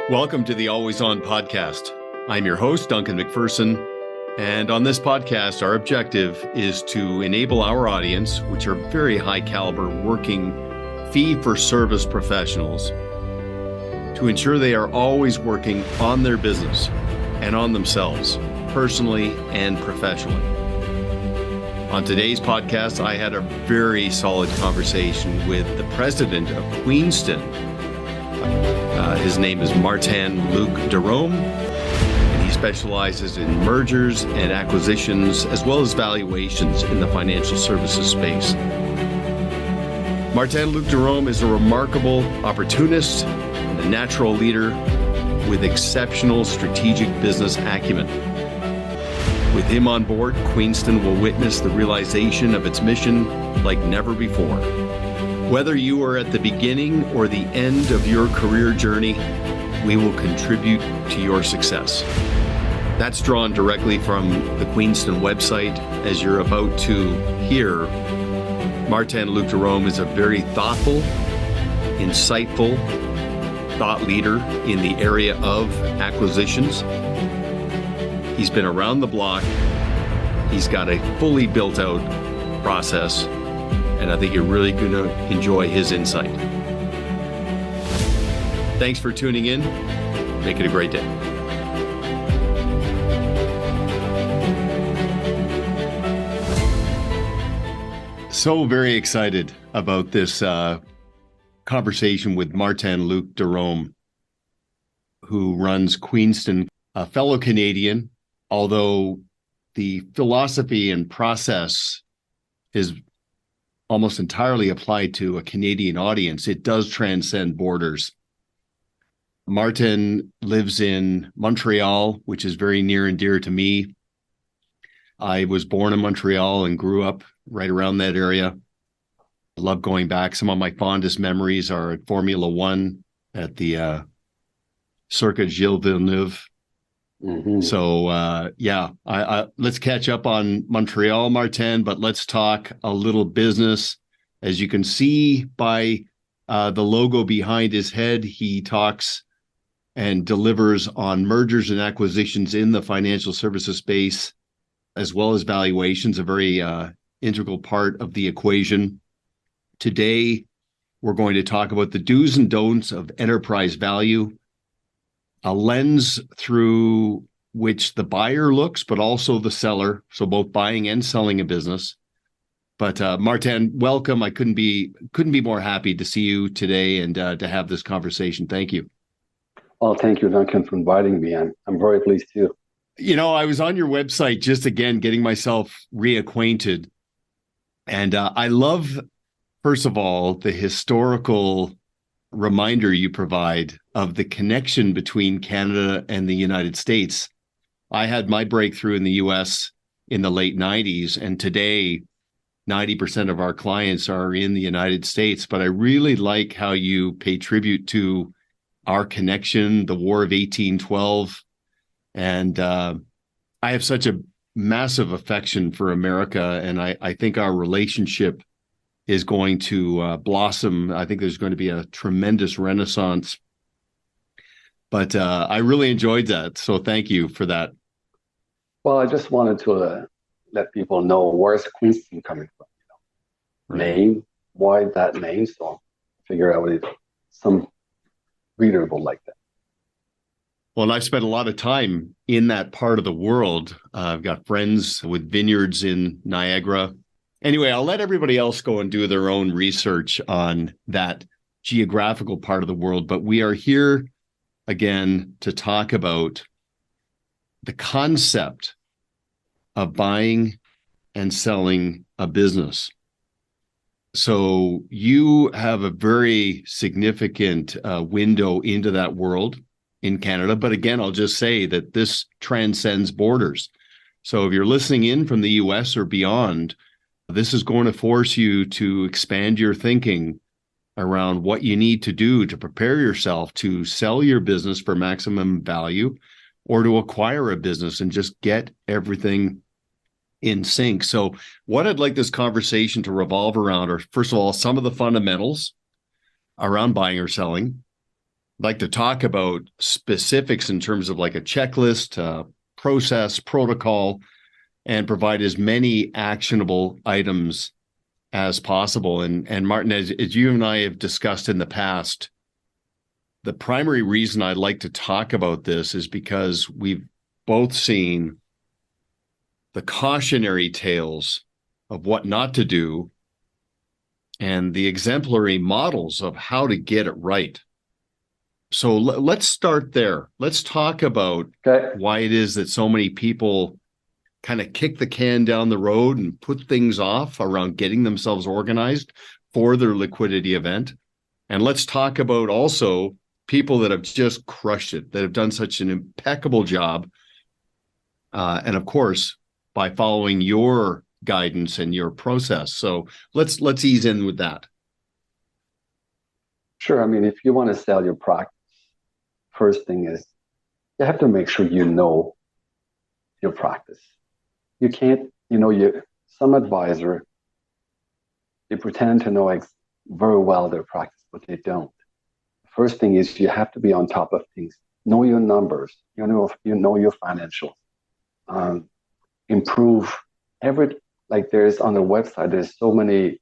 Welcome to the Always On podcast. I'm your host, Duncan MacPherson, and on this podcast, our objective is to enable our audience, which are very high caliber working fee-for-service professionals, to ensure they are always working on their business and on themselves, personally and professionally. On today's podcast, I had a very solid conversation with the president of Queenston. His name is Martin-Luc Derome, and he specializes in mergers and acquisitions, as well as valuations in the financial services space. Martin-Luc Derome is a remarkable opportunist and a natural leader with exceptional strategic business acumen. With him on board, Queenston will witness the realization of its mission like never before. Whether you are at the beginning or the end of your career journey, we will contribute to your success. That's drawn directly from the Queenston website. As you're about to hear, Martin-Luc Derome is a very thoughtful, insightful thought leader in the area of acquisitions. He's been around the block. He's got a fully built out process, and I think you're really going to enjoy his insight. Thanks for tuning in. Make it a great day. So very excited about this conversation with Martin-Luc Derome, who runs Queenston, a fellow Canadian, although the philosophy and process is almost entirely applied to a Canadian audience. It does transcend borders. Martin lives in Montreal, which is very near and dear to me. I was born in Montreal and grew up right around that area. I love going back. Some of my fondest memories are at Formula One at the Circuit Gilles Villeneuve. Mm-hmm. So, let's catch up on Montreal, Martin, but let's talk a little business. As you can see by the logo behind his head, he talks and delivers on mergers and acquisitions in the financial services space, as well as valuations, a very integral part of the equation. Today, we're going to talk about the do's and don'ts of enterprise value, a lens through which the buyer looks, but also the seller. So both buying and selling a business. But Martin, welcome. I couldn't be more happy to see you today and to have this conversation. Thank you. Well, thank you, Duncan, for inviting me. I'm very pleased too. You know, I was on your website just again getting myself reacquainted, and I love, first of all, the historical reminder you provide of the connection between Canada and the United States. I had my breakthrough in the US in the late 90s, and today 90% of our clients are in the United States. But I really like how you pay tribute to our connection, the War of 1812. And I have such a massive affection for America, and I think our relationship is going to blossom. I think there's going to be a tremendous renaissance. But I really enjoyed that. So thank you for that. Well, I just wanted to let people know where's Queenston coming from. Right. Name, why that name? So figure out if some reader will like that. Well, and I've spent a lot of time in that part of the world. I've got friends with vineyards in Niagara. Anyway, I'll let everybody else go and do their own research on that geographical part of the world. But we are here again to talk about the concept of buying and selling a business. So you have a very significant window into that world in Canada. But again, I'll just say that this transcends borders. So if you're listening in from the US or beyond, this is going to force you to expand your thinking around what you need to do to prepare yourself to sell your business for maximum value or to acquire a business and just get everything in sync. So what I'd like this conversation to revolve around are, first of all, some of the fundamentals around buying or selling. like to talk about specifics in terms of like a checklist, process, protocol, and provide as many actionable items as possible. And Martin, as you and I have discussed in the past, the primary reason I'd like to talk about this is because we've both seen the cautionary tales of what not to do and the exemplary models of how to get it right. So let's start there. Let's talk about why it is that so many people kind of kick the can down the road and put things off around getting themselves organized for their liquidity event. And let's talk about also people that have just crushed it, that have done such an impeccable job. And of course, by following your guidance and your process. So let's ease in with that. Sure. I mean, if you want to sell your practice, first thing is you have to make sure you know your practice. You can't, some advisor, they pretend to know very well their practice, but they don't. First thing is you have to be on top of things. Know your numbers. You know your financials. Improve like there's on the website. There's so many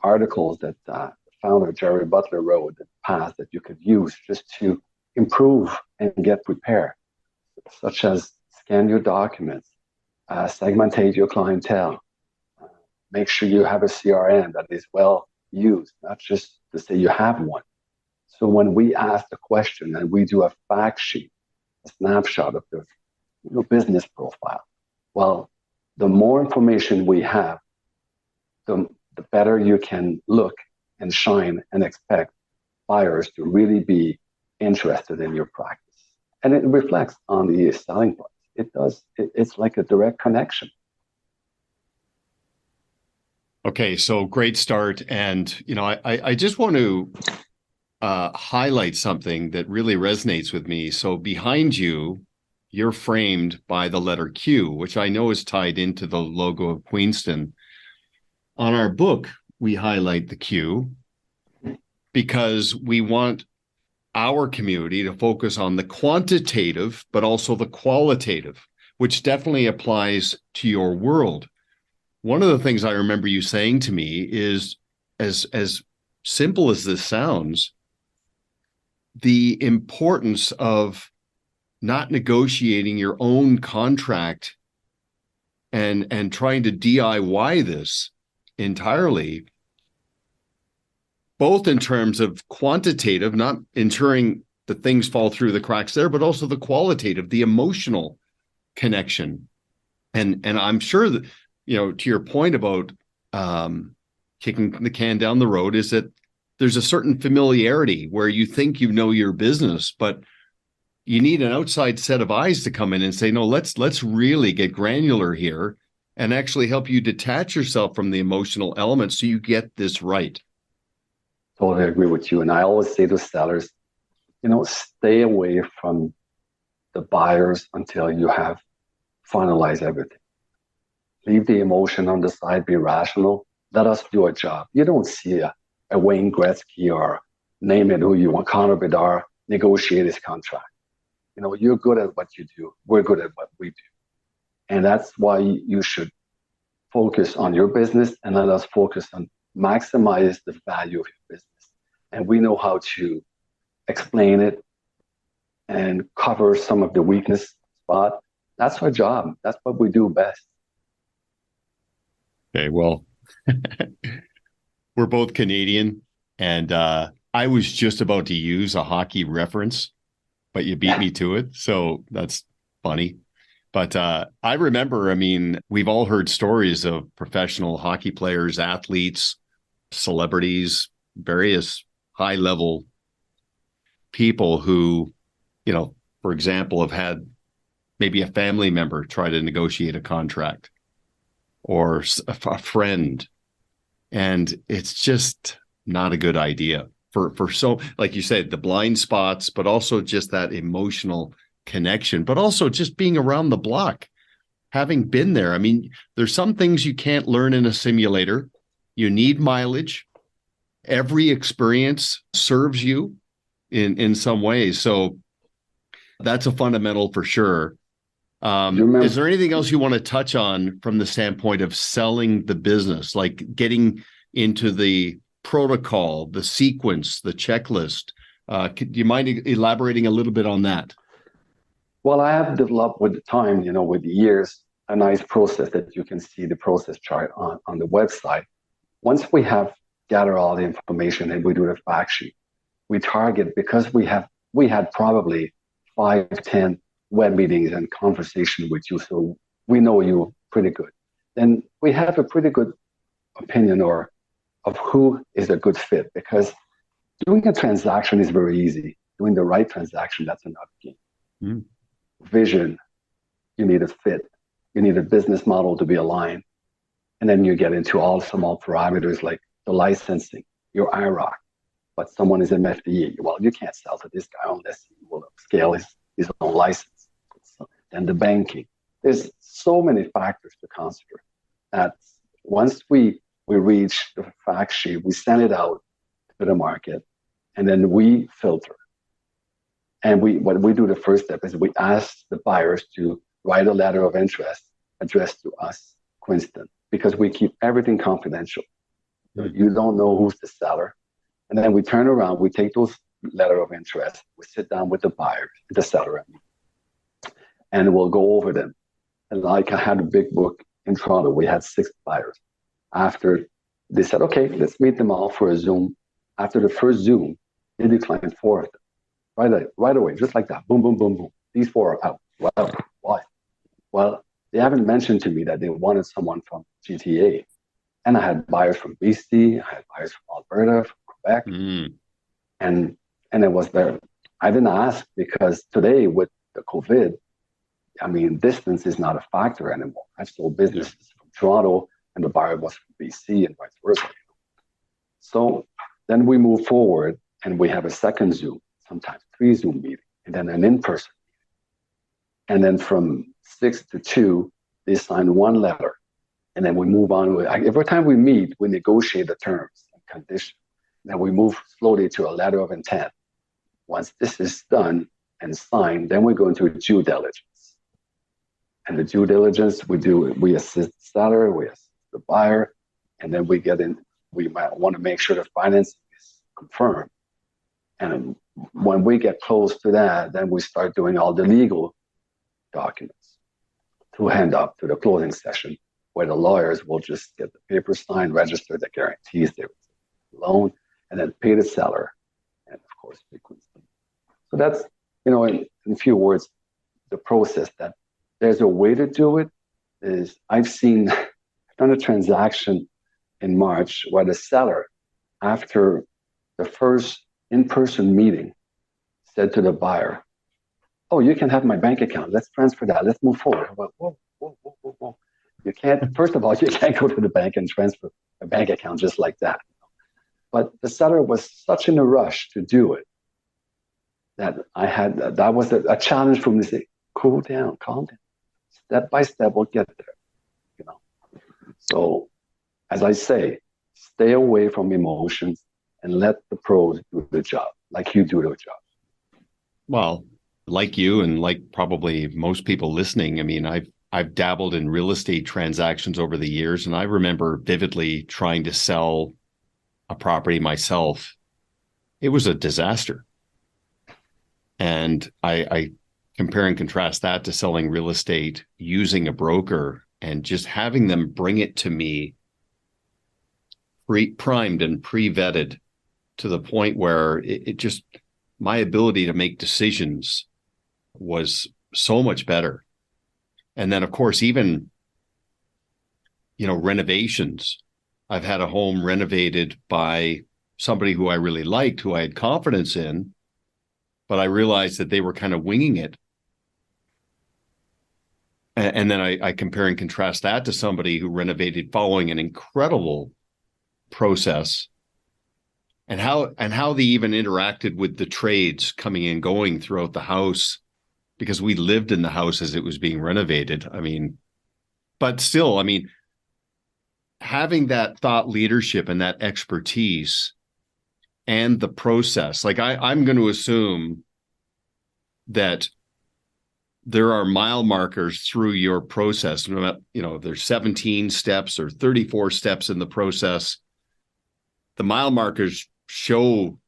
articles that founder Jerry Butler wrote in the past that you could use just to improve and get prepared, such as scan your documents, segmentate your clientele, make sure you have a CRM that is well used, not just to say you have one. So when we ask the question and we do a fact sheet, a snapshot of the business profile, well, the more information we have, the better you can look and shine and expect buyers to really be interested in your practice. And it reflects on the selling price. It does. It's like a direct connection. Okay, so great start. And, I just want to highlight something that really resonates with me. So behind you, you're framed by the letter Q, which I know is tied into the logo of Queenston. On our book, we highlight the Q because we want our community to focus on the quantitative, but also the qualitative, which definitely applies to your world. One of the things I remember you saying to me is, as simple as this sounds, the importance of not negotiating your own contract and trying to DIY this entirely, both in terms of quantitative, not ensuring that things fall through the cracks there, but also the qualitative, the emotional connection. And I'm sure that, to your point about kicking the can down the road, is that there's a certain familiarity where you think you know your business, but you need an outside set of eyes to come in and say, no, let's really get granular here and actually help you detach yourself from the emotional element so you get this right. Totally agree with you. And I always say to sellers, stay away from the buyers until you have finalized everything. Leave the emotion on the side, be rational. Let us do a job. You don't see a Wayne Gretzky or name it who you want, Connor Bedard, negotiate his contract. You're good at what you do. We're good at what we do. And that's why you should focus on your business and let us focus on maximize the value of your business. And we know how to explain it and cover some of the weakness spot. That's our job. That's what we do best. Okay, well, we're both Canadian, and I was just about to use a hockey reference, but you beat me to it. So that's funny. But I remember, we've all heard stories of professional hockey players, athletes, celebrities, various high-level people who, for example, have had maybe a family member try to negotiate a contract or a friend. And it's just not a good idea for so, like you said, the blind spots, but also just that emotional connection, but also just being around the block, having been there. There's some things you can't learn in a simulator. You need mileage. Every experience serves you. in some ways. So that's a fundamental for sure. You remember? Is there anything else you want to touch on from the standpoint of selling the business, like getting into the protocol, the sequence, the checklist? Do you mind elaborating a little bit on that? Well, I have developed with the time, with the years, a nice process that you can see the process chart on the website. Once we have gathered all the information and we do the fact sheet, we target because we had probably 5, 10 web meetings and conversation with you, so we know you pretty good. Then we have a pretty good opinion or of who is a good fit because doing a transaction is very easy. Doing the right transaction, that's another game. Mm. Vision, you need a fit. You need a business model to be aligned. And then you get into all small parameters like the licensing, your IROC, but someone is MFDE. Well, you can't sell to this guy unless he will scale his own license. So, and the banking. There's so many factors to consider that once we reach the fact sheet, we send it out to the market, and then we filter. And what we do the first step is we ask the buyers to write a letter of interest addressed to us, Quinston, because we keep everything confidential. Mm-hmm. You don't know who's the seller. And then we turn around, we take those letter of interest, we sit down with the buyer, the seller, and we'll go over them. And like I had a big book in Toronto, we had 6 buyers. After they said, okay, let's meet them all for a Zoom. After the first Zoom, they declined 4 of them. Right away, just like that. Boom, boom, boom, boom. These 4 are out. Well, why? Well, they haven't mentioned to me that they wanted someone from GTA. And I had buyers from BC, I had buyers from Alberta, from Quebec. Mm. And it was there. I didn't ask because today with the COVID, I mean, distance is not a factor anymore. I've sold businesses from Toronto and the buyer was from BC and vice versa. So then we move forward and we have a second Zoom, sometimes 3 Zoom meetings, and then an in-person meeting. And then from 6 to 2, they sign 1 letter. And then we move on. Every time we meet, we negotiate the terms and conditions. Then we move slowly to a letter of intent. Once this is done and signed, then we go into due diligence. And the due diligence, we assist the seller, we assist the buyer, and then we might want to make sure the financing is confirmed. And when we get close to that, then we start doing all the legal documents to hand up to the closing session, where the lawyers will just get the paper signed, register the guarantees, the loan, and then pay the seller, and of course, pay Quinston. So that's, in a few words, the process. That there's a way to do it. I've done a transaction in March where the seller, after the first in-person meeting, said to the buyer, "Oh, you can have my bank account. Let's transfer that. Let's move forward." I went, whoa. You can't, first of all, you can't go to the bank and transfer a bank account just like that. But the seller was such in a rush to do it that that was a challenge for me to say, cool down, calm down. Step by step, we'll get there. So, as I say, stay away from emotions and let the pros do the job, like you do the job. Well, like you and like probably most people listening, I mean, I've dabbled in real estate transactions over the years, and I remember vividly trying to sell a property myself. It was a disaster. And I compare and contrast that to selling real estate using a broker and just having them bring it to me primed and pre-vetted to the point where it just, my ability to make decisions was so much better. And then, of course, even, renovations. I've had a home renovated by somebody who I really liked, who I had confidence in, but I realized that they were kind of winging it. And then I compare and contrast that to somebody who renovated following an incredible process, and how they even interacted with the trades coming and going throughout the house, because we lived in the house as it was being renovated. I mean, but still, I mean, having that thought leadership and that expertise and the process. Like I'm going to assume that there are mile markers through your process. There's 17 steps or 34 steps in the process. The mile markers show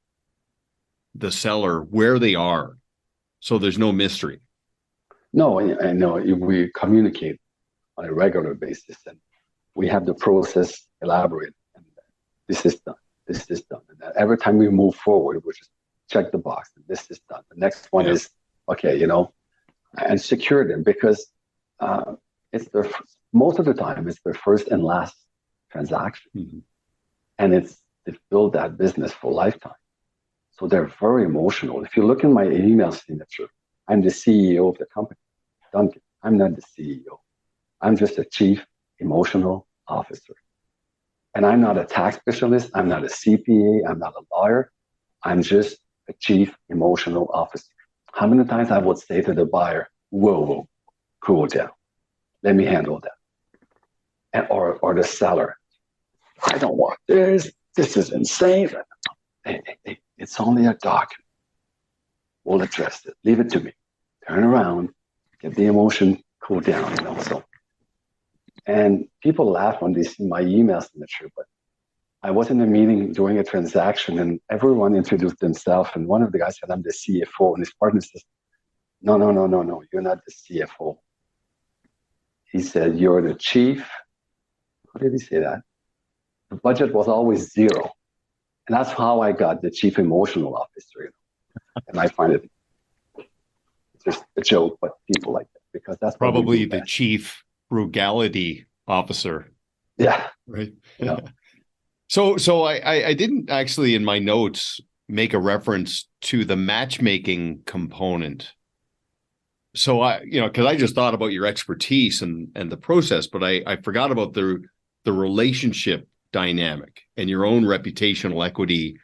the seller where they are. So there's no mystery. No, I know we communicate on a regular basis, and we have the process elaborated. And this is done. This is done. And every time we move forward, we just check the box. And this is done. The next one is okay, and secure them because it's most of the time it's their first and last transaction, and they've built that business for a lifetime. So they're very emotional. If you look in my email signature, I'm the CEO of the company, Duncan. I'm not the CEO. I'm just a chief emotional officer. And I'm not a tax specialist. I'm not a CPA. I'm not a lawyer. I'm just a chief emotional officer. How many times I would say to the buyer, whoa, cool down. Let me handle that. Or the seller, I don't want this. This is insane. Hey, it's only a document. We'll address it. Leave it to me. Turn around, get the emotion cool down, So, and people laugh when they see my email signature, but I was in a meeting during a transaction and everyone introduced themselves. And one of the guys said, I'm the CFO. And his partner says, no, you're not the CFO. He said, you're the chief. How did he say that? The budget was always zero. And that's how I got the chief emotional officer. And I find it just a joke, but people like that because that's probably the chief frugality officer. Yeah. Right. Yeah. So I didn't actually in my notes make a reference to the matchmaking component. So because I just thought about your expertise and the process, but I forgot about the relationship dynamic and your own reputational equity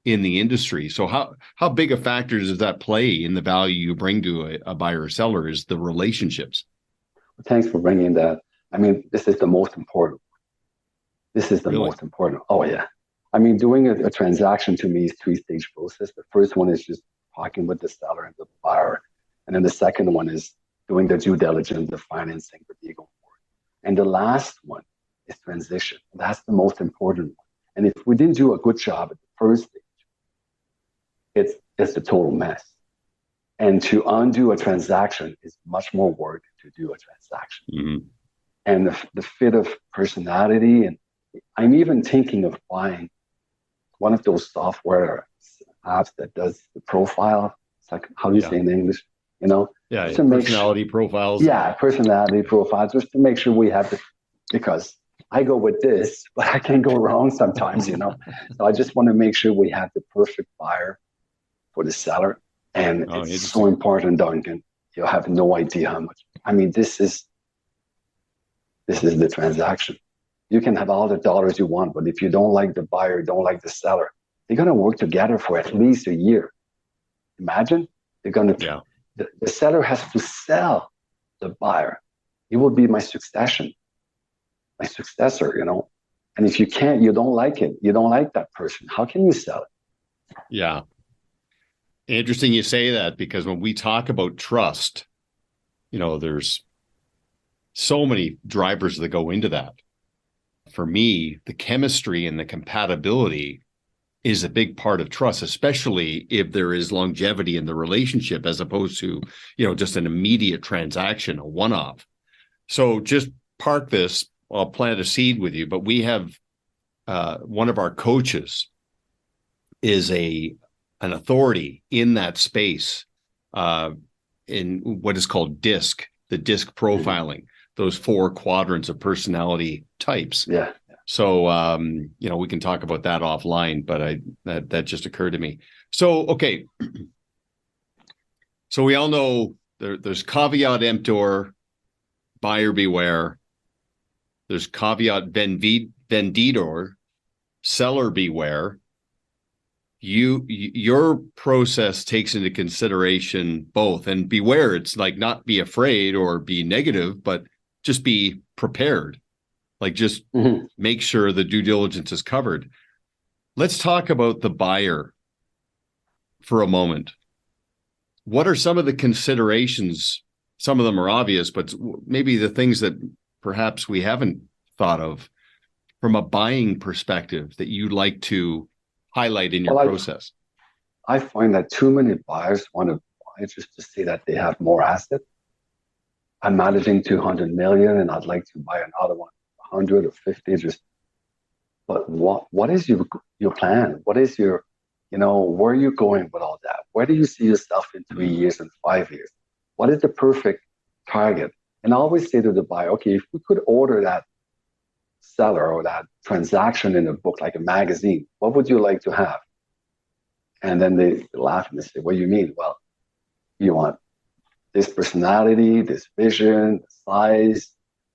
in the industry. So how big a factor does that play in the value you bring to a buyer or seller is the relationships? Well, thanks for bringing that. I mean, this is the most important. This is the Really? most important. Oh, yeah. I mean, doing a transaction to me is three-stage process. The first one is just talking with the seller and the buyer. And then the second one is doing the due diligence, the financing, the legal work. And the last one is transition. That's the most important one. And if we didn't do a good job at the first stage, it's a total mess. And to undo a transaction is much more work to do a transaction. Mm-hmm. And the fit of personality. And I'm even thinking of buying one of those software apps that does the profile. It's like, how do you say in English? Yeah, personality profiles. Yeah, personality profiles, just to make sure we have because I go with this, but I can go wrong sometimes, So I just want to make sure we have the perfect buyer for the seller. And it's so important, Duncan. You have no idea how much. I mean, this is the transaction. You can have all the dollars you want, but if you don't like the buyer, don't like the seller, they're going to work together for at least a year. Imagine they're going to, the seller has to sell the buyer. He will be my successor, And if you can't, you don't like it, you don't like that person, how can you sell it? Yeah. Interesting you say that because when we talk about trust, there's so many drivers that go into that. For me, the chemistry and the compatibility is a big part of trust, especially if there is longevity in the relationship as opposed to, just an immediate transaction, a one-off. So just park this. I'll plant a seed with you, but we have one of our coaches is an authority in that space in what is called DISC, the DISC profiling, those 4 quadrants of personality types. Yeah. So, we can talk about that offline, but that just occurred to me. So, okay. So we all know there's caveat emptor, buyer beware. There's caveat venditor, seller beware. Your process takes into consideration both, and beware. It's like not be afraid or be negative, but just be prepared. Like just make sure the due diligence is covered. Let's talk about the buyer for a moment. What are some of the considerations? Some of them are obvious, but maybe the things that perhaps we haven't thought of from a buying perspective that you'd like to highlight in your process. I find that too many buyers want to buy just to see that they have more assets. I'm managing 200 million and I'd like to buy another one, 100 or 50, but what is your plan? What is your, where are you going with all that? Where do you see yourself in 3 years and 5 years? What is the perfect target? And I always say to the buyer, okay, if we could order that seller or that transaction in a book, like a magazine, what would you like to have? And then they laugh and they say, what do you mean? Well, you want this personality, this vision, the size.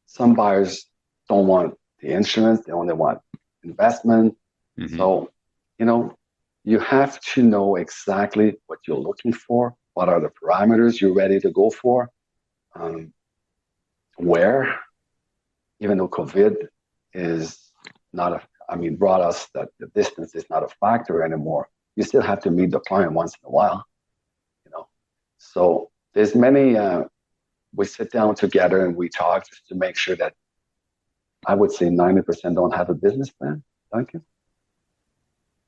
Some buyers don't want the insurance, they only want investment. Mm-hmm. So, you have to know exactly what you're looking for, what are the parameters you're ready to go for, where, even though COVID is brought us that the distance is not a factor anymore, you still have to meet the client once in a while, So there's many, we sit down together and we talk just to make sure that I would say 90% don't have a business plan, Duncan.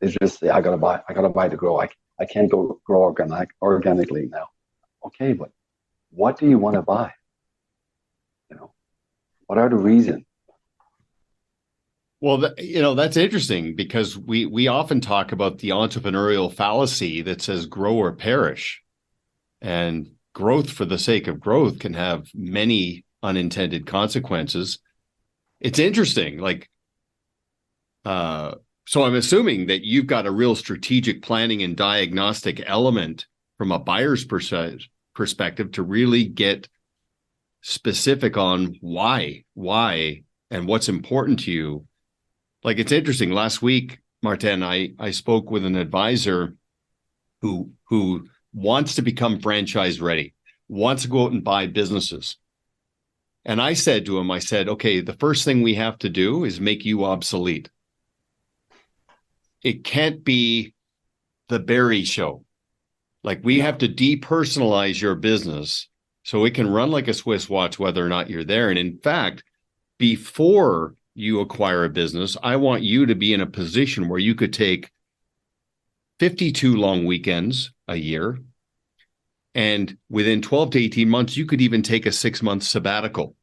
They just say, I gotta buy to grow. I can't grow organically now. Okay, but what do you want to buy? What are the reasons? Well, that's interesting because we often talk about the entrepreneurial fallacy that says grow or perish. And growth for the sake of growth can have many unintended consequences. It's interesting. So I'm assuming that you've got a real strategic planning and diagnostic element from a buyer's perspective to really get specific on why, and what's important to you. It's interesting. Last week, Martin, I spoke with an advisor who wants to become franchise ready, wants to go out and buy businesses. And I said to him, okay, the first thing we have to do is make you obsolete. It can't be the Barry show. We have to depersonalize your business so it can run like a Swiss watch, whether or not you're there. And in fact, before you acquire a business, I want you to be in a position where you could take 52 long weekends a year. And within 12 to 18 months, you could even take a 6-month sabbatical.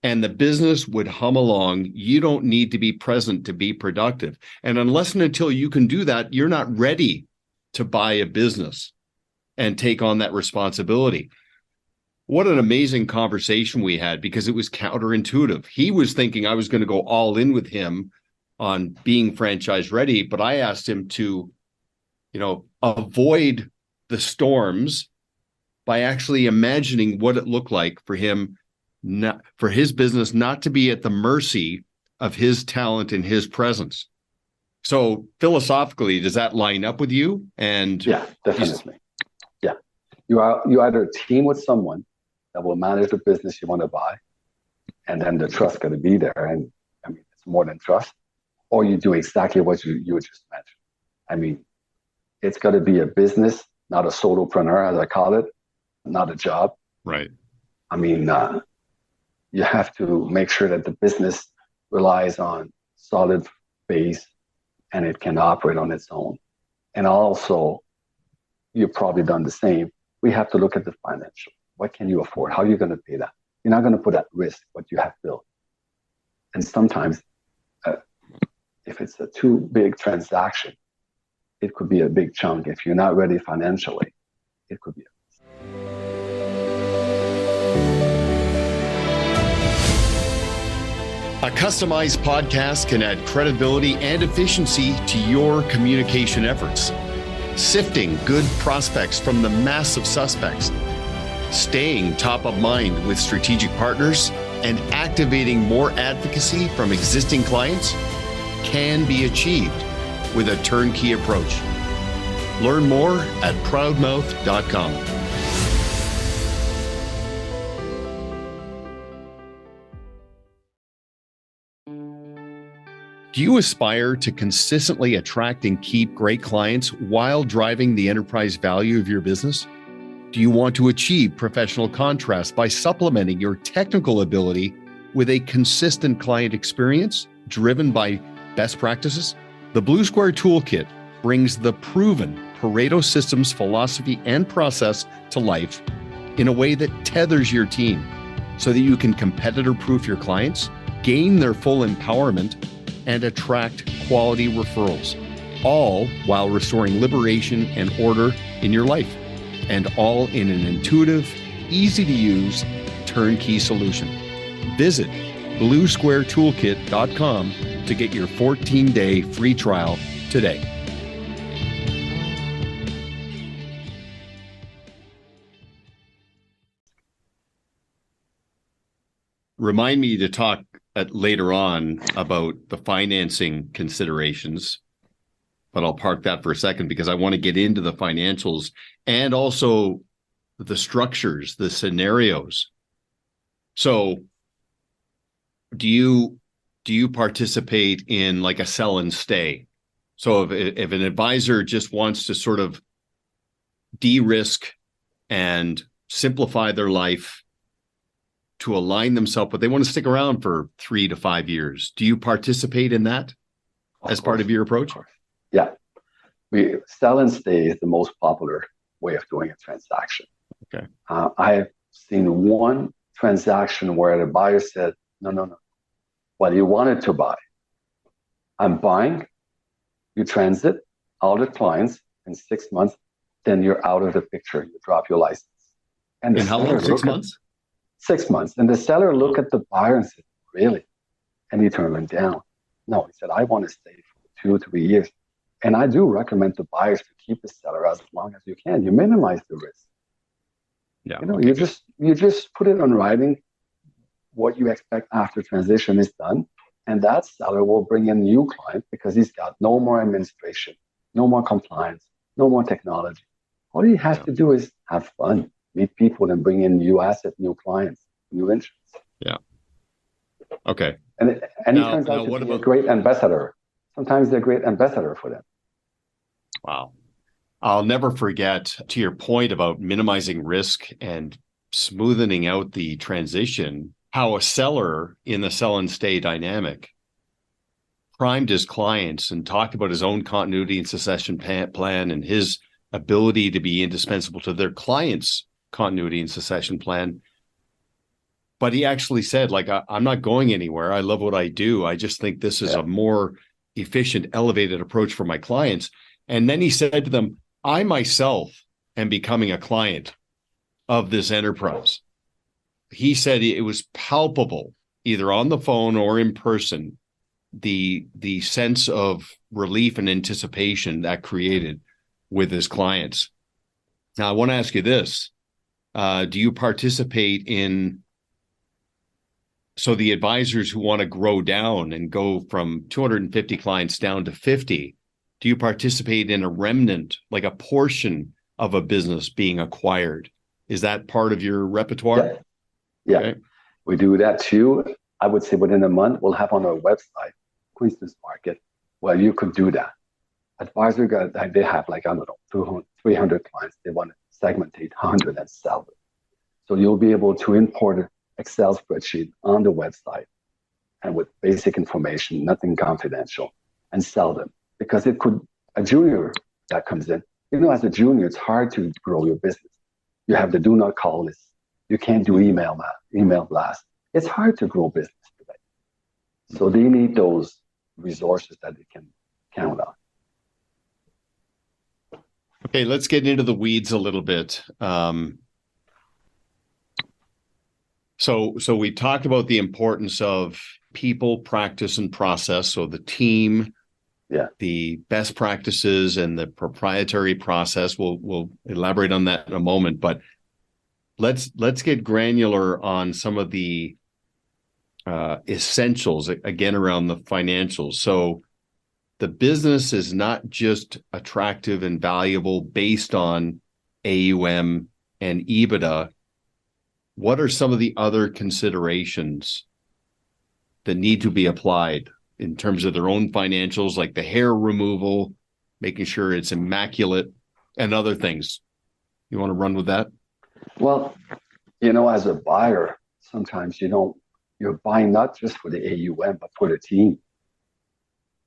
And the business would hum along. You don't need to be present to be productive. And unless and until you can do that, you're not ready to buy a business and take on that responsibility. What an amazing conversation we had, because it was counterintuitive. He was thinking I was going to go all in with him on being franchise ready, but I asked him to, avoid the storms by actually imagining what it looked like for him, for his business not to be at the mercy of his talent and his presence. So philosophically, does that line up with you? And yeah, definitely. Yeah, you either team with someone that will manage the business you want to buy, and then the trust got to be there. And it's more than trust. Or you do exactly what you just mentioned. It's got to be a business, not a solopreneur, as I call it, not a job. Right. You have to make sure that the business relies on solid base and it can operate on its own. And also, you've probably done the same. We have to look at the financial. What can you afford? How are you going to pay that? You're not going to put at risk what you have built. And sometimes, if it's a too big transaction, it could be a big chunk. If you're not ready financially, it could be A customized podcast can add credibility and efficiency to your communication efforts, sifting good prospects from the mass of suspects, staying top of mind with strategic partners, and activating more advocacy from existing clients can be achieved with a turnkey approach. Learn more at proudmouth.com. Do you aspire to consistently attract and keep great clients while driving the enterprise value of your business? Do you want to achieve professional contrast by supplementing your technical ability with a consistent client experience driven by best practices? The Blue Square Toolkit brings the proven Pareto Systems philosophy and process to life in a way that tethers your team so that you can competitor-proof your clients, gain their full empowerment, and attract quality referrals, all while restoring liberation and order in your life, and all in an intuitive, easy-to-use, turnkey solution. Visit bluesquaretoolkit.com to get your 14-day free trial today. Remind me to talk later on about the financing considerations, but I'll park that for a second because I want to get into the financials and also the structures, the scenarios. So do you participate in like a sell and stay? So if an advisor just wants to sort of de-risk and simplify their life to align themselves, but they want to stick around for 3 to 5 years, do you participate in that as part of your approach? Yeah. We sell and stay is the most popular way of doing a transaction. Okay. I have seen one transaction where the buyer said, no. Well, you wanted to buy. I'm buying, you transit all the clients in 6 months, then you're out of the picture. You drop your license. And how long? 6 months? 6 months. And the seller looked at the buyer and said, really? And he turned him down. No, he said, I want to stay for 2 or 3 years. And I do recommend to buyers to keep the seller as long as you can. You minimize the risk. Yeah. You just put it on writing what you expect after transition is done. And that seller will bring in new clients because he's got no more administration, no more compliance, no more technology. All he has to do is have fun, meet people, and bring in new assets, new clients, new interests. Yeah. Okay. And he turns out to be a great ambassador. Sometimes they're a great ambassador for them. Wow. I'll never forget, to your point about minimizing risk and smoothing out the transition, how a seller in the sell and stay dynamic primed his clients and talked about his own continuity and succession plan and his ability to be indispensable to their clients' continuity and succession plan. But he actually said, like, I'm not going anywhere. I love what I do. I just think this is a more efficient, elevated approach for my clients. And then he said to them, I myself am becoming a client of this enterprise. He said it was palpable, either on the phone or in person, the sense of relief and anticipation that created with his clients. Now, I want to ask you this. Do you participate in, so the advisors who want to grow down and go from 250 clients down to 50, do you participate in a remnant, like a portion of a business being acquired? Is that part of your repertoire? Yeah. Okay. We do that too. I would say within a month, we'll have on our website, Queenston's Market, where you could do that. Advisor, they have like, I don't know, 200, 300 clients. They want to segmentate 100 and sell them. So you'll be able to import an Excel spreadsheet on the website and with basic information, nothing confidential, and sell them. Because it could, a junior that comes in, as a junior, it's hard to grow your business. You have the do not call list. You can't do email blast. It's hard to grow business today. So they need those resources that they can count on. Okay, let's get into the weeds a little bit. So we talked about the importance of people, practice, and process. So the team, the best practices, and the proprietary process. We'll elaborate on that in a moment. But let's get granular on some of the essentials, again, around the financials. So the business is not just attractive and valuable based on AUM and EBITDA. What are some of the other considerations that need to be applied in terms of their own financials, like the hair removal, making sure it's immaculate, and other things. You want to run with that? Well, as a buyer, sometimes you're buying not just for the AUM, but for the team,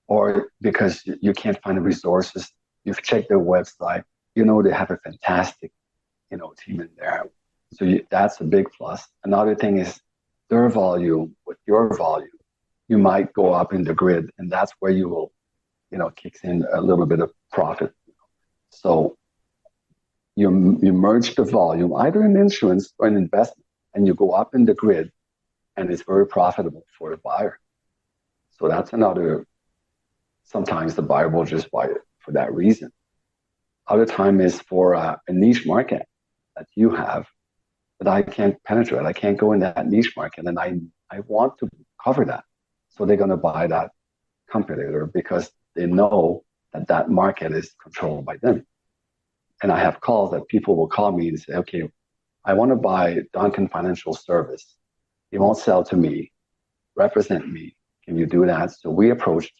or because you can't find the resources. You've checked their website, they have a fantastic, team in there. So that's a big plus. Another thing is their volume with your volume. You might go up in the grid, and that's where you will, kicks in a little bit of profit. So you merge the volume, either in insurance or in investment, and you go up in the grid, and it's very profitable for the buyer. So that's another. Sometimes the buyer will just buy it for that reason. Other time is for a niche market that you have that I can't penetrate. I can't go in that niche market, and I want to cover that. So they're going to buy that competitor because they know that market is controlled by them. And I have calls that people will call me and say, okay, I want to buy Duncan Financial Service. He won't sell to me, represent me. Can you do that? So we approach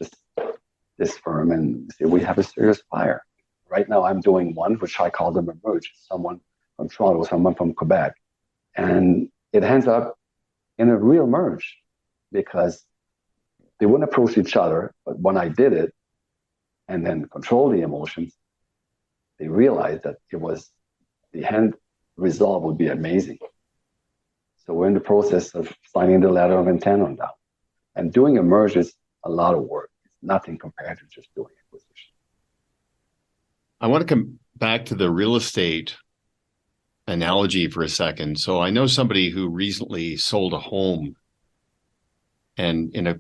this firm and say, we have a serious buyer. Right now I'm doing one, which I call them a merge, someone from Toronto, someone from Quebec. And it ends up in a real merge because they wouldn't approach each other. But when I did it and then control the emotions, they realized that the end result would be amazing. So we're in the process of signing the letter of intent on that. And doing a merge is a lot of work. It's nothing compared to just doing acquisition. I want to come back to the real estate analogy for a second. So I know somebody who recently sold a home, and in a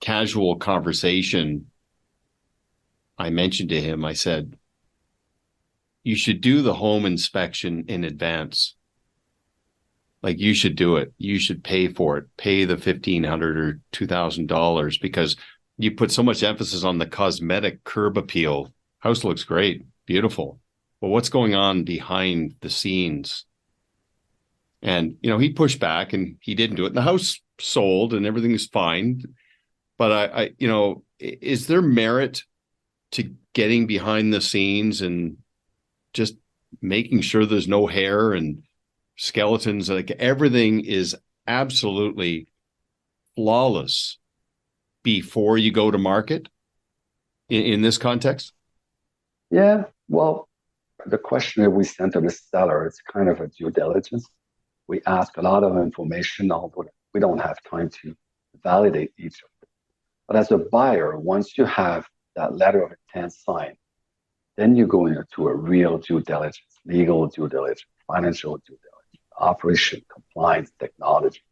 casual conversation, I mentioned to him, I said, you should do the home inspection in advance. Like, you should do it. You should pay for it. Pay the $1,500 or $2,000 because you put so much emphasis on the cosmetic curb appeal. House looks great, beautiful. But what's going on behind the scenes? And, he pushed back and he didn't do it. And the house sold and everything is fine. But I is there merit to getting behind the scenes and just making sure there's no hair and skeletons, like everything is absolutely flawless before you go to market in this context? Yeah, well, the questionnaire we sent to the seller, it's kind of a due diligence. We ask a lot of information, although we don't have time to validate each of them. But as a buyer, once you have that letter of intent signed, then you go into a real due diligence, legal due diligence, financial due diligence, operation, compliance, technology.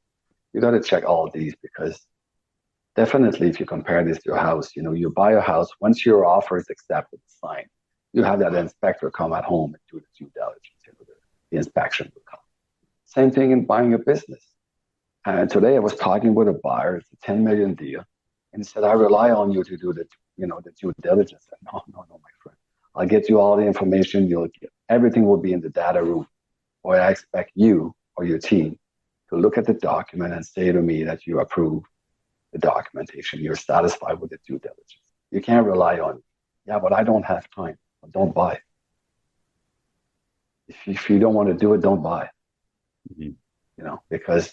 You got to check all these because definitely if you compare this to a house, you buy a house, once your offer is accepted, signed, you have that inspector come at home and do the due diligence. The inspection will come. Same thing in buying a business. And today I was talking with a buyer, it's a 10 million deal, and he said, I rely on you to do the due diligence. I said, no, my friend. I'll get you all the information. Everything will be in the data room. Or I expect you or your team to look at the document and say to me that you approve the documentation. You're satisfied with the due diligence. You can't rely on, yeah, but I don't have time. Well, don't buy. If you don't want to do it, don't buy. Mm-hmm. Because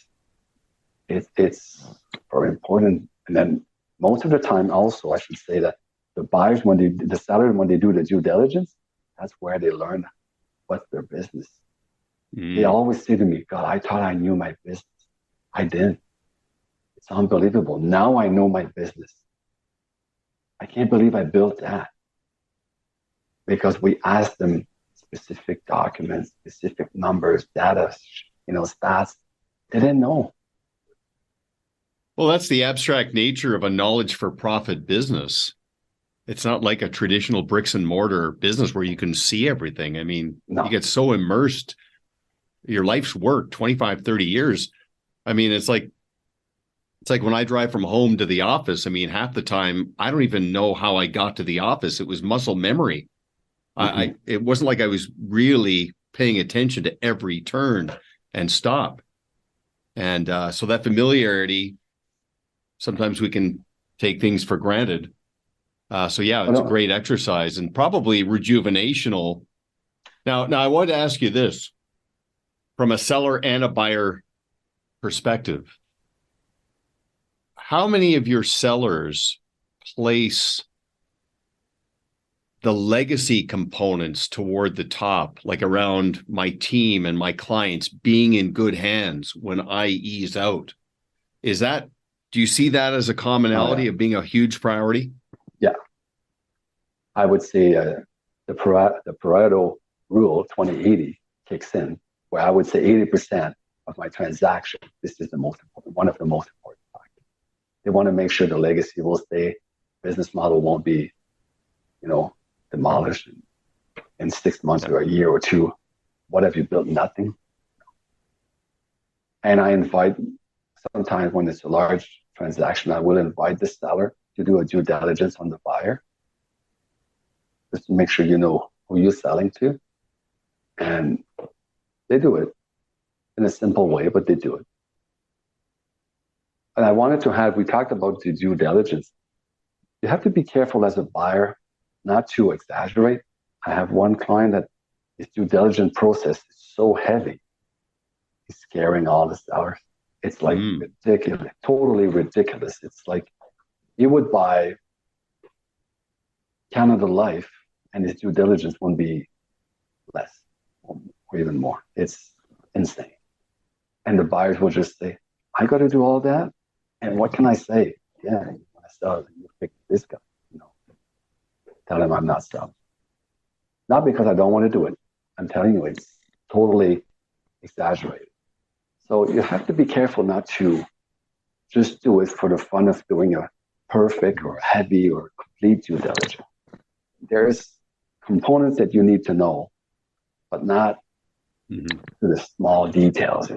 it's very important. And then most of the time also, I should say that the buyers, the sellers, when they do the due diligence, that's where they learn what's their business. They always say to me, God, I thought I knew my business. I didn't. It's unbelievable. Now I know my business. I can't believe I built that. Because we asked them specific documents, specific numbers, data, stats. They didn't know. Well, that's the abstract nature of a knowledge for profit business. It's not like a traditional bricks and mortar business where you can see everything. I mean, You get so immersed, your life's work, 25, 30 years. I mean, it's like when I drive from home to the office, I mean, half the time, I don't even know how I got to the office. It was muscle memory. Mm-hmm. It wasn't like I was really paying attention to every turn and stop. And so that familiarity, sometimes we can take things for granted. So yeah, But it's a great exercise and probably rejuvenational. Now I want to ask you this from a seller and a buyer perspective. How many of your sellers place the legacy components toward the top, like around my team and my clients being in good hands when I ease out? Do you see that as a commonality of being a huge priority? Yeah, I would say the Pareto rule 2080 kicks in, where I would say 80% of my transaction, this is the most important, one of the most important factors. They want to make sure the legacy will stay, business model won't be, demolished in 6 months or a year or two. What have you built? Nothing. And I invite, sometimes when it's a large transaction, I will invite the seller to do a due diligence on the buyer, just to make sure you know who you're selling to. And they do it in a simple way, but they do it. And I wanted to we talked about the due diligence. You have to be careful as a buyer not to exaggerate. I have one client that his due diligence process is so heavy, he's scaring all the sellers. It's like ridiculous, totally ridiculous. It's like you would buy Canada Life and his due diligence wouldn't be less or even more. It's insane. And the buyers will just say, I got to do all that? And what can I say? Yeah, you want to sell it, you pick this guy. Tell him I'm not selling. Not because I don't want to do it. I'm telling you, it's totally exaggerated. So you have to be careful not to just do it for the fun of doing a perfect or heavy or complete due diligence. There's components that you need to know, but not to the small details.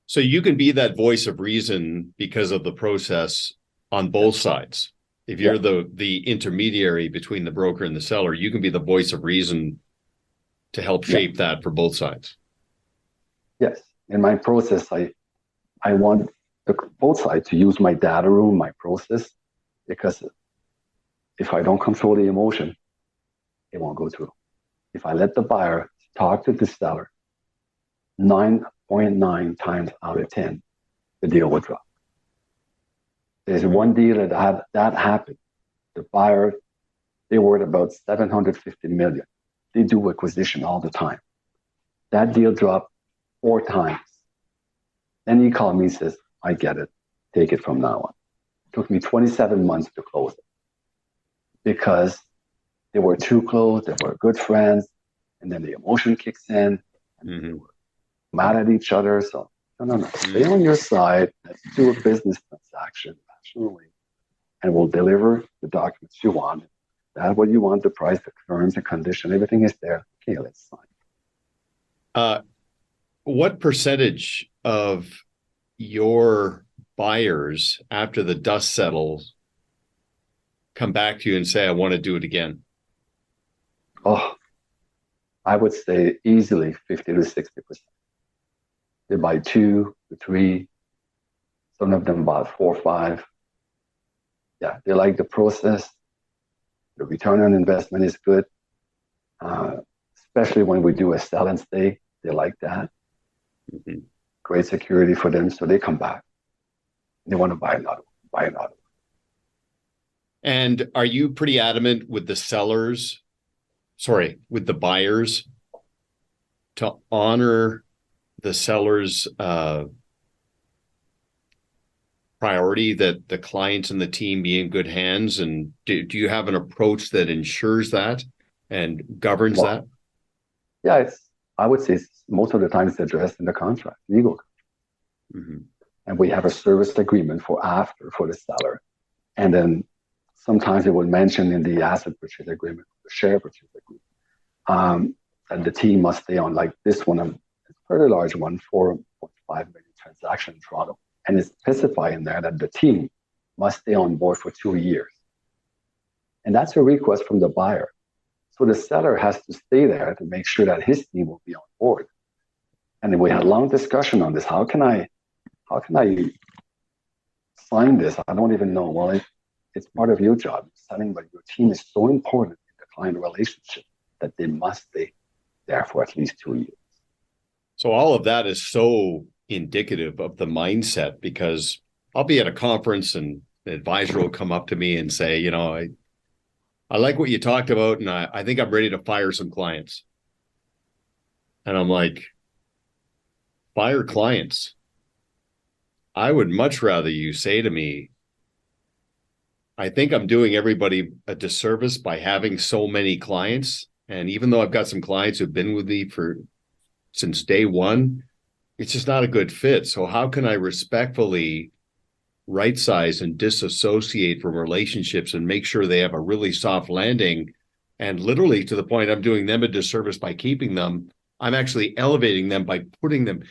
So you can be that voice of reason because of the process on both sides. If you're the intermediary between the broker and the seller, you can be the voice of reason to help shape that for both sides. Yes. In my process, I want both sides to use my data room, my process, because if I don't control the emotion, it won't go through. If I let the buyer talk to the seller, 9.9 times out of 10, the deal will drop. There's one deal that happened. The buyer, they were at about 750 million. They do acquisition all the time. That deal dropped 4 times. Then he called me and says, I get it. Take it from now on. It took me 27 months to close it because they were too close. They were good friends. And then the emotion kicks in. And they were mad at each other. So, no. Stay on your side. Let's do a business transaction rationally. And we'll deliver the documents you want. That's what you want, the price, the terms, the condition, everything is there. Okay, let's sign. What percentage of your buyers, after the dust settles, come back to you and say, I want to do it again? Oh, I would say easily 50 to 60%. They buy 2 to 3. Some of them bought 4 or 5. Yeah, they like the process. The return on investment is good, especially when we do a sell and stay. They like that. Great security for them, so they come back. They want to buy another one. And are you pretty adamant with with the buyers to honor the seller's priority that the clients and the team be in good hands? And do you have an approach that ensures that and governs that? Yeah, I would say most of the time it's addressed in the contract, legal. And we have a service agreement for the seller. And then sometimes it would mention in the asset purchase agreement, the share purchase agreement, that the team must stay on, like this one, a pretty large one, 4.5 million transaction in Toronto. And it's specified in there that the team must stay on board for 2 years. And that's a request from the buyer. So the seller has to stay there to make sure that his team will be on board. And then we had a long discussion on this. How can I sign this. I don't even know. Well, it's part of your job, selling, but your team is so important in the client relationship that they must stay there for at least 2 years. So all of that is so indicative of the mindset, because I'll be at a conference and an advisor will come up to me and say, I like what you talked about, and I think I'm ready to fire some clients. And I'm like, fire clients? I would much rather you say to me, I think I'm doing everybody a disservice by having so many clients. And even though I've got some clients who've been with me since day one, it's just not a good fit. So how can I respectfully right size and disassociate from relationships and make sure they have a really soft landing? And literally, to the point, I'm doing them a disservice by keeping them. I'm actually elevating them by putting them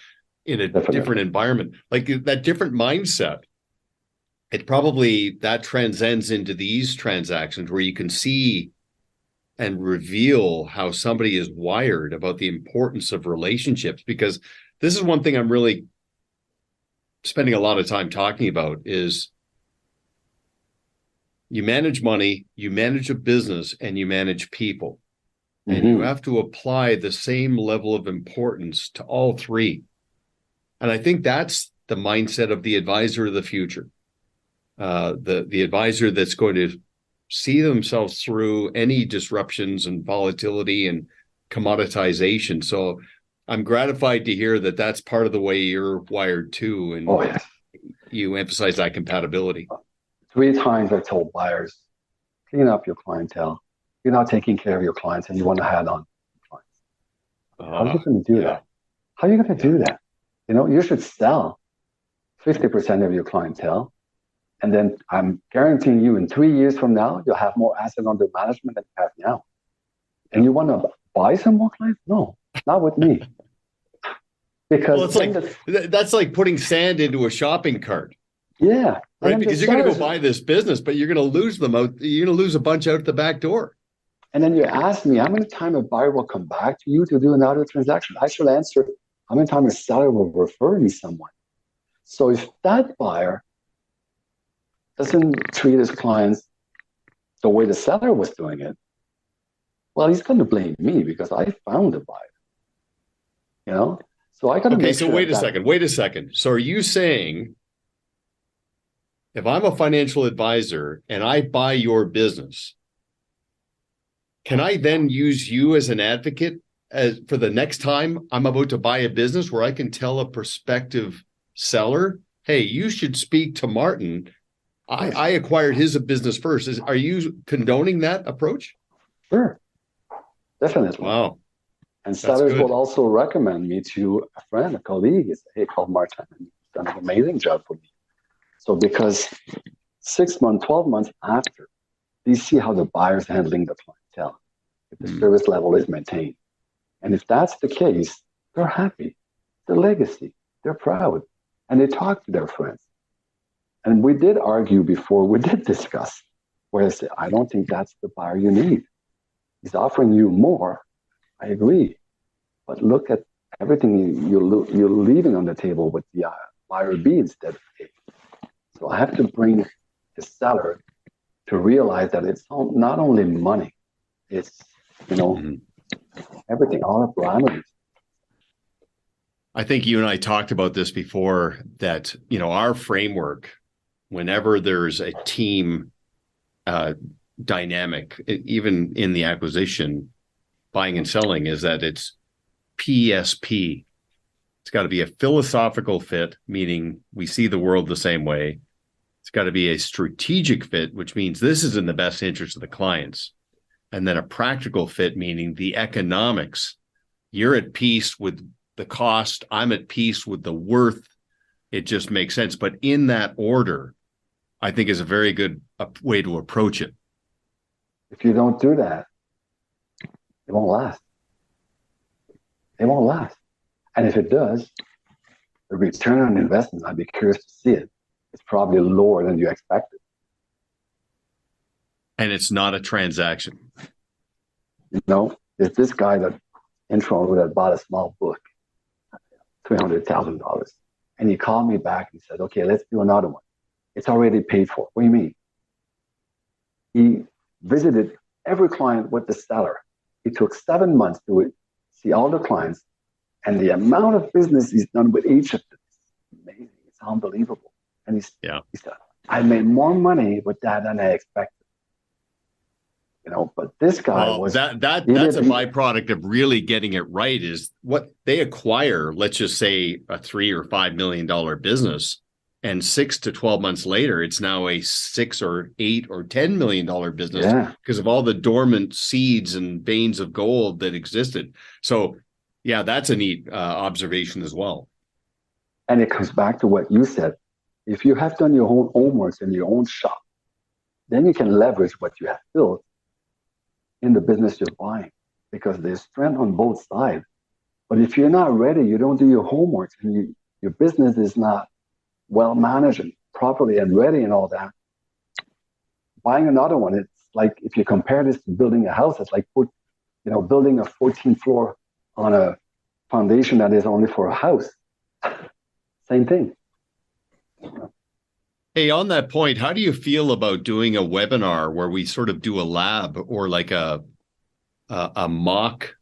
in a different environment, like that different mindset. That transcends into these transactions where you can see and reveal how somebody is wired about the importance of relationships. Because this is one thing I'm really spending a lot of time talking about is you manage money, you manage a business, and you manage people. Mm-hmm. And you have to apply the same level of importance to all three. And I think that's the mindset of the advisor of the future. The advisor that's going to see themselves through any disruptions and volatility and commoditization. So I'm gratified to hear that that's part of the way you're wired too. And you emphasize that compatibility. 3 times I told buyers, clean up your clientele. You're not taking care of your clients and you want to head on clients. How are you going to do that? How are you going to do that? You should sell 50% of your clientele. And then I'm guaranteeing you in 3 years from now, you'll have more assets under management than you have now. And you want to buy some more clients? No, not with me. Because that's like putting sand into a shopping cart. Yeah. Right. Because you're going to go buy this business, but you're going to lose them out. You're going to lose a bunch out the back door. And then you ask me, how many times a buyer will come back to you to do another transaction? I should answer, how many times a seller will refer me someone? So if that buyer doesn't treat his clients the way the seller was doing it, well, he's going to blame me because I found the buyer. So I got to make sure. Okay, so wait a second. So are you saying if I'm a financial advisor and I buy your business, can I then use you as an advocate for the next time I'm about to buy a business where I can tell a prospective seller, hey, you should speak to Martin. I acquired his business first. Are you condoning that approach? Sure. Definitely. Wow. And sellers will also recommend me to a friend, a colleague, called Martin. He's done an amazing job for me. So because 6 months, 12 months after, you see how the buyer's handling the clientele, if the service level is maintained. And if that's the case, they're happy. Their legacy, they're proud. And they talk to their friends. And we did argue before, we did discuss, where I said, I don't think that's the buyer you need. He's offering you more. I agree. But look at everything you're leaving on the table with the buyer B instead of A. So I have to bring the seller to realize that it's not only money, it's, everything, all the parameters. I think you and I talked about this before, that, our framework, whenever there's a team dynamic, even in the acquisition, buying and selling, is that it's PSP. It's got to be a philosophical fit, meaning we see the world the same way. It's got to be a strategic fit, which means this is in the best interest of the clients. And then a practical fit, meaning the economics. You're at peace with the cost. I'm at peace with the worth. It just makes sense. But in that order, I think is a very good way to approach it. If you don't do that, it won't last. It won't last. And if it does, the return on investment, I'd be curious to see it. It's probably lower than you expected. And it's not a transaction. There's this guy that intro that bought a small book, $300,000. And he called me back and said, okay, let's do another one. It's already paid for. What do you mean? He visited every client with the seller. It took 7 months to see all the clients, and the amount of business he's done with each of them is amazing. It's unbelievable. And he said, I made more money with that than I expected. But this guy that's a byproduct of really getting it right, is what they acquire. Let's just say a $3 or $5 million business, and 6 to 12 months later, it's now a $6 or $8 or $10 million business because of all the dormant seeds and veins of gold that existed. So, yeah, that's a neat observation as well. And it comes back to what you said. If you have done your own homework in your own shop, then you can leverage what you have built in the business you're buying, because there's strength on both sides. But if you're not ready, you don't do your homework, and your business is not well managed and properly and ready and all that, buying another one, it's like, if you compare this to building a house, it's like building a 14th floor on a foundation that is only for a house. Same thing. Hey, on that point, how do you feel about doing a webinar where we sort of do a lab or like a mock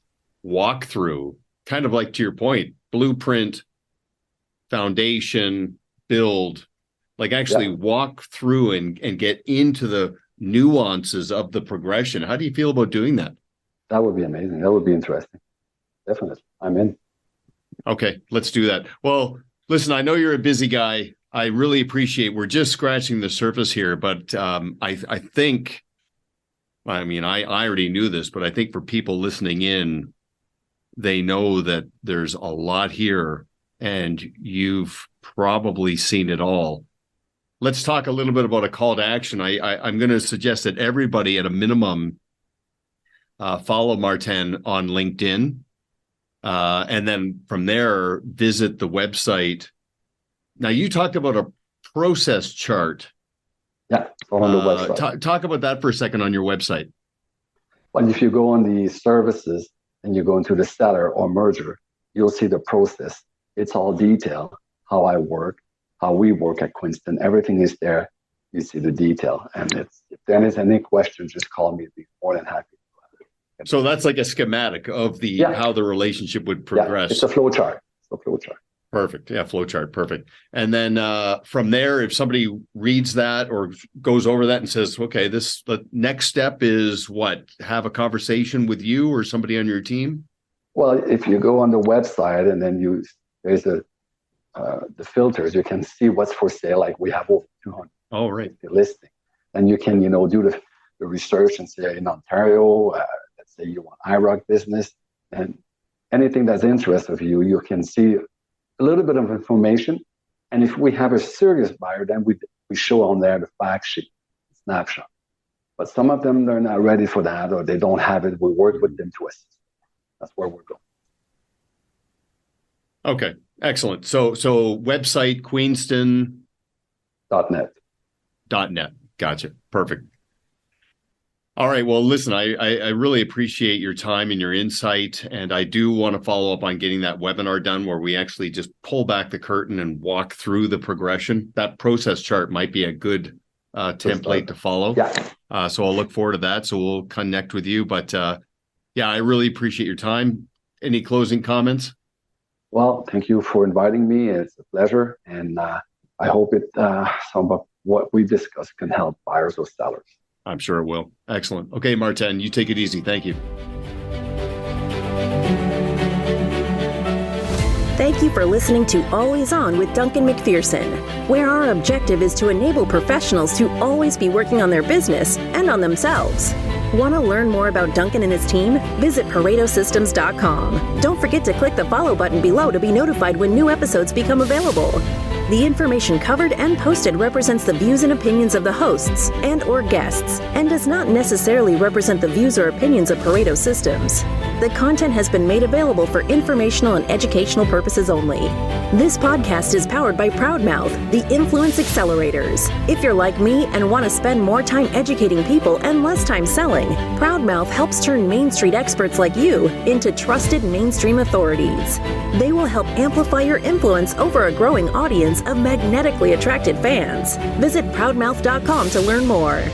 walkthrough, kind of like, to your point, blueprint, foundation, build, like actually walk through and get into the nuances of the progression? How do you feel about doing that? That would be amazing. That would be interesting. Definitely. I'm in. Okay, let's do that. Well, listen, I know you're a busy guy. I really appreciate, we're just scratching the surface here, but I think, I mean, I already knew this, but I think for people listening in, they know that there's a lot here and you've probably seen it all. Let's talk a little bit about a call to action. I'm going to suggest that everybody at a minimum follow Martin on LinkedIn. And then from there, visit the website. Now, you talked about a process chart. Yeah, on the website. Talk about that for a second on your website. Well, if you go on the services and you go into the seller or merger, you'll see the process. It's all detailed, how I work, how we work at Quinston. Everything is there. You see the detail. And if there is any questions, just call me. I'd be more than happy. So that's like a schematic of how the relationship would progress. Yeah, it's a flow chart. Perfect. Yeah, flow chart. Perfect. And then from there, if somebody reads that or goes over that and says, okay, the next step is what? Have a conversation with you or somebody on your team? Well, if you go on the website and then there's the filters, you can see what's for sale. Like we have over 200 listing. And you can, do the research and say in Ontario, let's say you want IROC business, and anything that's interested of you, you can see a little bit of information. And if we have a serious buyer, then we show on there the fact sheet, snapshot. But some of them, they're not ready for that, or they don't have it. We work with them to assist. That's where we're going. Okay, excellent. So website, Queenston.net. .net. Gotcha. Perfect. All right. Well, listen, I really appreciate your time and your insight. And I do want to follow up on getting that webinar done where we actually just pull back the curtain and walk through the progression. That process chart might be a good template to follow. Yeah. So I'll look forward to that. So we'll connect with you. But I really appreciate your time. Any closing comments? Well, thank you for inviting me. It's a pleasure. And I hope some of what we discussed can help buyers or sellers. I'm sure it will. Excellent. Okay, Martin, you take it easy. Thank you. Thank you for listening to Always On with Duncan MacPherson, where our objective is to enable professionals to always be working on their business and on themselves. Want to learn more about Duncan and his team? Visit ParetoSystems.com. Don't forget to click the follow button below to be notified when new episodes become available. The information covered and posted represents the views and opinions of the hosts and/or guests and does not necessarily represent the views or opinions of Pareto Systems. The content has been made available for informational and educational purposes only. This podcast is powered by Proudmouth, the Influence Accelerators. If you're like me and want to spend more time educating people and less time selling, Proudmouth helps turn Main Street experts like you into trusted mainstream authorities. They will help amplify your influence over a growing audience of magnetically attracted fans. Visit proudmouth.com to learn more.